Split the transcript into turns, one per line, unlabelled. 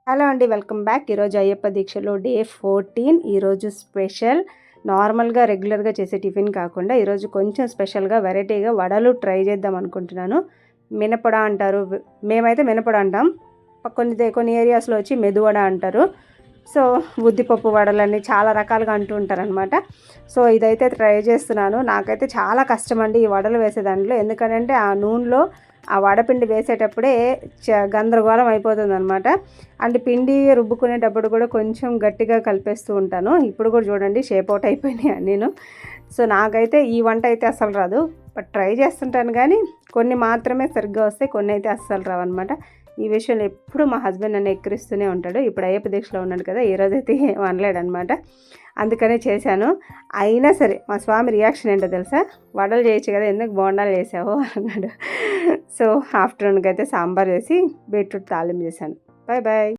Hello అండి, welcome back. ఈరోజు అయ్యప్ప దీక్షలో డే 14. ఈరోజు స్పెషల్. నార్మల్గా రెగ్యులర్గా చేసే టిఫిన్ కాకుండా ఈరోజు కొంచెం స్పెషల్గా వెరైటీగా వడలు ట్రై చేద్దాం అనుకుంటున్నాను. మినపడ అంటారు, మేమైతే మినపడ అంటాం. కొన్ని ఏరియాస్లో వచ్చి మెదువడ అంటారు. సో ఉద్దిపప్పు వడలని చాలా రకాలుగా అంటూ ఉంటారనమాట. సో ఇదైతే ట్రై చేస్తున్నాను. నాకైతే చాలా కష్టం అండి ఈ వడలు వేసే దాంట్లో. ఎందుకంటే ఆ నూనెలో ఆ వడపిండి వేసేటప్పుడే గందరగోళం అయిపోతుంది అనమాట. అండ్ పిండి రుబ్బుకునేటప్పుడు కూడా కొంచెం గట్టిగా కలిపేస్తూ ఉంటాను. ఇప్పుడు కూడా చూడండి షేప్ అవుట్ అయిపోయినాయి నేను. సో నాకైతే ఈ వంట అయితే అస్సలు రాదు, బట్ ట్రై చేస్తుంటాను. కానీ కొన్ని మాత్రమే సరిగ్గా వస్తాయి, కొన్ని అయితే అస్సలు రావన్నమాట. ఈ విషయంలో ఎప్పుడు మా హస్బెండ్ నన్ను ఎక్కిరిస్తూనే ఉంటాడు. ఇప్పుడు అయ్యప్ప దీక్షలో ఉన్నాడు కదా, ఈరోజైతే అనలేడనమాట. అందుకనే చేశాను. అయినా సరే మా స్వామి రియాక్షన్ ఏంటో తెలుసా? వడలు చేయొచ్చు కదా, ఎందుకు బోండాలు చేసావు అన్నాడు. సో ఆఫ్టర్నూన్కి అయితే సాంబార్ చేసి బీట్రూట్ తాలింపు చేశాను. Bye bye.